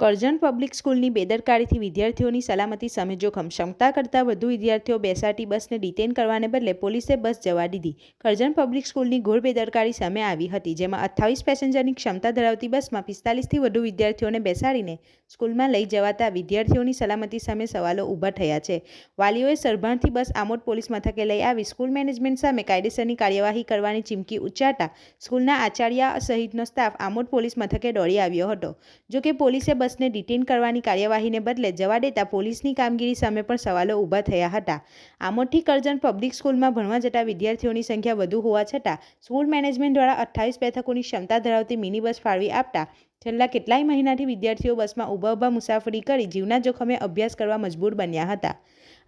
Karjan public સ્કૂલની બેદરકારીથી વિદ્યાર્થીઓની સલામતી સામે જોખમ. ક્ષમતા કરતાં વધુ વિદ્યાર્થીઓ બેસાડતી બસને ડિટેન કરવાને બદલે પોલીસે બસ જવા દીધી. કરજણ પબ્લિક સ્કૂલની ઘોર બેદરકારી સામે આવી હતી, જેમાં 28 પેસેન્જરની ક્ષમતા ધરાવતી બસમાં 45થી વધુ વિદ્યાર્થીઓને બેસાડીને સ્કૂલમાં લઈ જવાતા વિદ્યાર્થીઓની સલામતી સામે સવાલો ઊભા થયા છે. વાલીઓએ સરભણથી બસ આમોદ પોલીસ મથકે લઈ આવી સ્કૂલ મેનેજમેન્ટ સામે કાયદેસરની કાર્યવાહી કરવાની ચીમકી ઉચ્ચારતા સ્કૂલના આચાર્ય સહિતનો સ્ટાફ આમોદ પોલીસ મથકે દોડી આવ્યો હતો. જોકે પોલીસે બસને ડિટેન કરવાની કાર્યવાહીને બદલે જવા દેતા પોલીસની કામગીરી સામે પણ સવાલો ઊભા થયા હતા. આમોદથી કરજણ પબ્લિક સ્કૂલમાં ભણવા જતા વિદ્યાર્થીઓની સંખ્યા વધુ હોવા છતાં સ્કૂલ મેનેજમેન્ટ દ્વારા 28 બેઠકોની ક્ષમતા ધરાવતી મિની બસ ફાળવી આપતા છેલ્લા કેટલાય મહિનાથી વિદ્યાર્થીઓ બસમાં ઊભા મુસાફરી કરી જીવના જોખમે અભ્યાસ કરવા મજબૂર બન્યા હતા.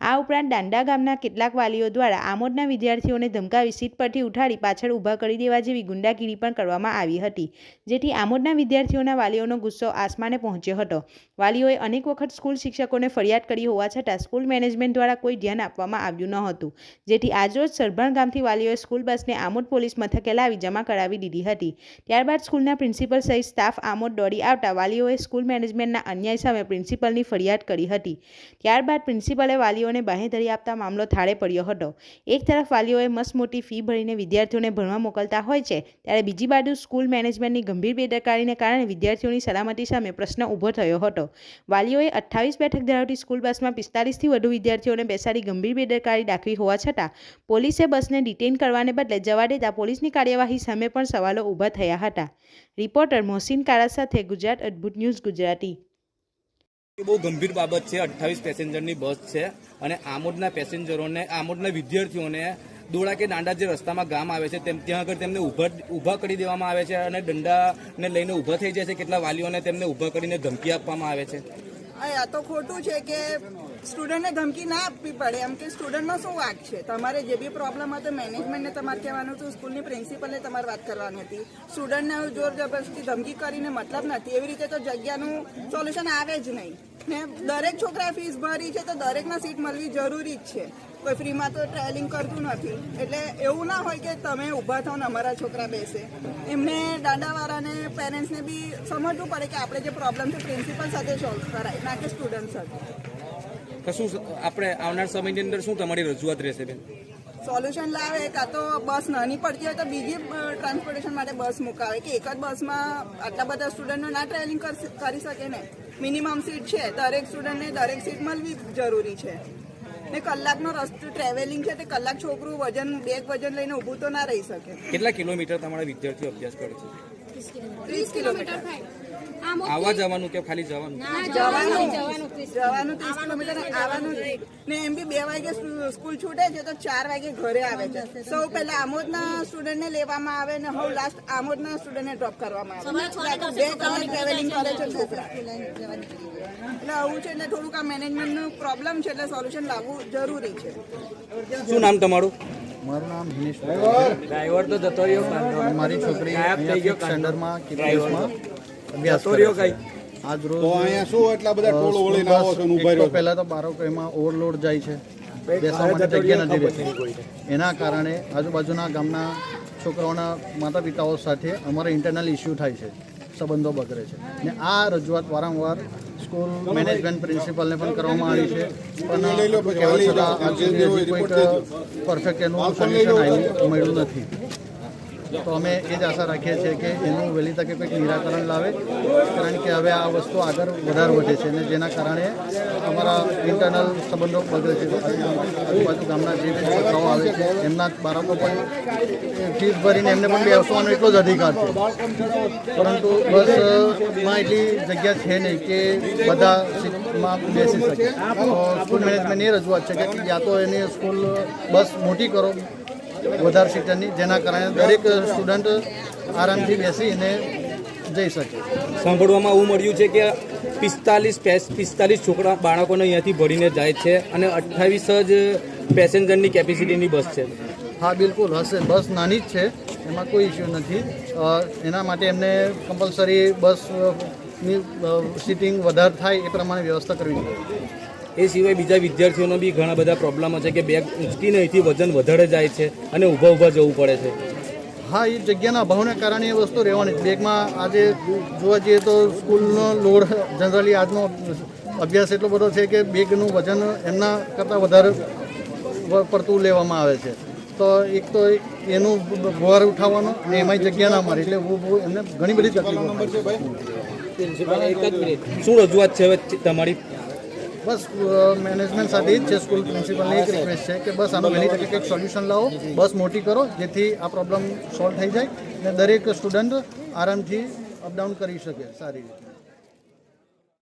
આ ઉપરાંત દાંડા ગામના કેટલાક વાલીઓ દ્વારા આમોદના વિદ્યાર્થીઓને ધમકાવી સીટ પરથી ઉઠાડી પાછળ ઊભા કરી દેવા જેવી ગુંડાગીરી પણ કરવામાં આવી હતી, જેથી આમોદના વિદ્યાર્થીઓના વાલીઓનો ગુસ્સો આસમાને પહોંચ્યો હતો. વાલીઓએ અનેક વખત સ્કૂલ શિક્ષકોને ફરિયાદ કરી હોવા છતાં સ્કૂલ મેનેજમેન્ટ દ્વારા કોઈ ધ્યાન આપવામાં આવ્યું ન હતું, જેથી આજરોજ સરભણ ગામથી વાલીઓએ સ્કૂલ બસને આમોદ પોલીસ મથકે લાવી જમા કરાવી દીધી હતી. ત્યારબાદ સ્કૂલના પ્રિન્સિપલ સહિત સ્ટાફ આમોદ દોડી આવતા વાલીઓએ સ્કૂલ મેનેજમેન્ટના અન્યાય સામે પ્રિન્સિપલની ફરિયાદ કરી હતી. ત્યારબાદ પ્રિન્સિપલે વાલીઓને બાહેધરી આપતા મામલો થાળે પડ્યો હતો. એક તરફ વાલીઓએ મસ્ત મોટી ફી ભરીને વિદ્યાર્થીઓને ભણવા મોકલતા હોય છે, ત્યારે બીજી બાજુ સ્કૂલ મેનેજમેન્ટની ગંભીર બેદરકારીને કારણે વિદ્યાર્થીઓની સલામતી સામે પ્રશ્ન ઊભો થયો હતો. વાલીઓએ 28 બેઠક ધરાવતી સ્કૂલ બસમાં 45થી વધુ વિદ્યાર્થીઓને બેસાડી ગંભીર બેદરકારી દાખવી હોવા છતાં પોલીસે બસને ડિટેન કરવાને બદલે જવા દેતા પોલીસની કાર્યવાહી સામે પણ સવાલો ઊભા થયા હતા. રિપોર્ટર મોહસિન કારા સાથે ગુજરાત અદ્ભુત ન્યૂઝ ગુજરાતી. બહુ ગંભીર બાબત છે. 28 પેસેન્જરની બસ છે અને આમોદના પેસેન્જરોને, આમોદના વિદ્યાર્થીઓને દોડા કે દાંડા જે રસ્તામાં ગામ આવે છે ત્યાં આગળ તેમને ઊભા કરી દેવામાં આવે છે અને દંડાને લઈને ઊભા થઈ જાય છે. કેટલા વાલીઓને તેમને ઊભા કરીને ધમકી આપવામાં આવે છે. આ તો ખોટું છે કે સ્ટુડન્ટને ધમકી ના આપવી પડે. એમ કે સ્ટુડન્ટનો શું વાંક છે? તમારે જે બી પ્રોબ્લેમ હતો મેનેજમેન્ટને તમારે કહેવાનું હતું, સ્કૂલની પ્રિન્સિપલને તમારે વાત કરવાની હતી. સ્ટુડન્ટને જોર જબરદસ્તી ધમકી કરીને મતલબ નથી. એવી રીતે તો જગ્યાનું સોલ્યુશન આવે જ નહીં ને. દરેક છોકરા ફીસ ભરી છે તો દરેકના સીટ મળવી જરૂરી જ છે. કોઈ ફ્રીમાં તો ટ્રાવેલિંગ કરતું નથી. એટલે એવું ના હોય કે તમે ઊભા થાવ ને અમારા છોકરા બેસે. એમને દાંડાવાળાને પેરેન્ટ્સને બી સમજવું પડે કે આપણે જે પ્રોબ્લેમ છે પ્રિન્સિપલ સાથે સોલ્વ કરાય, ના કે સ્ટુડન્ટ સાથે. શું આપણે આવનાર સમયની અંદર શું તમારી રજૂઆત રહેશે બેન? સોલ્યુશન લાવે, કાં તો બસ નાની પડતી હોય તો બીજી ટ્રાન્સપોર્ટેશન માટે બસ મુકાવે. કે એક જ બસમાં આટલા બધા સ્ટુડન્ટો ના ટ્રાવેલિંગ કરી શકે ને. મિનિમમ સીટ છે, દરેક સ્ટુડન્ટને દરેક સીટ મળવી જરૂરી છે. ને કલાકનો રસ્તો ટ્રાવેલિંગ છે તે કલાક છોકરું બેગ વજન લઈને ઊભું તો ના રહી શકે. કેટલા કિલોમીટર તમારા વિદ્યાર્થીઓ અભ્યાસ કરે છે? 30 કિલોમીટર. આવવા જવાનું કે ખાલી જવાનું? જવાનું 30 કિલોમીટર, આવવાનું. ને એમ બી 2 વાગે સ્કૂલ છૂટે છે તો 4 વાગે ઘરે આવે છે. સૌ પહેલા આમોદના સ્ટુડન્ટને લેવામાં આવે ને હવે લાસ્ટ આમોદના સ્ટુડન્ટને ડ્રોપ કરવામાં આવે. 2 કલાક ટ્રાવેલિંગ કરે છે છોકરા. એટલે આવું છે. એટલે થોડુંક આ મેનેજમેન્ટનું પ્રોબ્લેમ છે, એટલે સોલ્યુશન લાવવું જરૂરી છે. શું નામ તમારું? મારું નામ હિનેશ ડ્રાઈવર તો જતો રહ્યો. મારી છોકરી સ્ટેન્ડર્ડમાં કિલોમીટરમાં અભ્યાસ કરે છે. આજ રોજ તો અહીંયા શું એટલા બધા ટોળો વળીને આવો છો ઊભા રહ્યો? પહેલા તો બારોકમાં ઓવરલોડ જાય છે, બેસવા માટે જગ્યા નથી રહેતી. એના કારણે આજુબાજુના ગામના છોકરાઓના માતા પિતાઓ સાથે અમારા ઇન્ટરનલ ઇસ્યુ થાય છે, સંબંધો બગડે છે. ને આ રજૂઆત વારંવાર સ્કૂલ મેનેજમેન્ટ પ્રિન્સિપલને પણ કરવામાં આવી છે, પણ કહેવા છતાં આજ સુધી હજી કોઈક પરફેક્ટ એનું સોલ્યુશન મળ્યું નથી. તો અમે એ જ આશા રાખીએ છીએ કે એનું વહેલી તકે કંઈક નિરાકરણ લાવે, કારણ કે હવે આ વસ્તુ આગળ વધારે વધે છે અને જેના કારણે અમારા ઇન્ટરનલ સંબંધો બગડે છે. આજુબાજુ ગામના જે છોકરાઓ આવે છે એમના બાળકો પણ ફીસ ભરીને એમને પણ બેસવાનો એટલો જ અધિકાર છે, પરંતુ બસમાં એટલી જગ્યા છે નહીં કે બધા સીટમાં બેસી શકે. તો સ્કૂલ મેનેજમેન્ટની એ રજૂઆત છે કે યા તો એની સ્કૂલ બસ મોટી કરો વધારે સીટરની, જેના કારણે દરેક સ્ટુડન્ટ આરામથી બેસીને જઈ શકે. સાંભળવામાં એવું મળ્યું છે કે 45 છોકરા બાળકોને અહીંયાથી ભરીને જાય છે અને 28 જ પેસેન્જરની કેપેસિટીની બસ છે. હા, બિલકુલ હશે. બસ નાની જ છે, એમાં કોઈ ઇસ્યુ નથી. એના માટે એમને કમ્પલસરી બસની સીટિંગ વધારે થાય એ પ્રમાણે વ્યવસ્થા કરવી જોઈએ. એ સિવાય બીજા વિદ્યાર્થીઓનો બી ઘણા બધા પ્રોબ્લેમો છે કે બેગ ઊંચકીને અહીંથી વજન વધારે જાય છે અને ઊભા જવું પડે છે. હા, એ જગ્યાના અભાવને કારણે એ વસ્તુ રહેવાની. બેગમાં આજે જોવા જઈએ તો સ્કૂલનો લોડ જનરલી આજનો અભ્યાસ એટલો બધો છે કે બેગનું વજન એમના કરતાં વધારે પડતું લેવામાં આવે છે. તો એક તો એનું ભાર ઉઠાવવાનો ને એમાંય જગ્યા ના મળે એટલે એમને ઘણી બધી તકલીફો છે. શું રજૂઆત છે હવે તમારી? બસ મેનેજમેન્ટ સાથે જ છે, સ્કૂલ પ્રિન્સિપલની એક રિક્વેસ્ટ છે કે બસ આનો વહેલી તકે કંઈક સોલ્યુશન લાવો, બસ મોટી કરો જેથી આ પ્રોબ્લેમ સોલ્વ થઈ જાય ને દરેક સ્ટુડન્ટ આરામથી અપડાઉન કરી શકે સારી રીતે.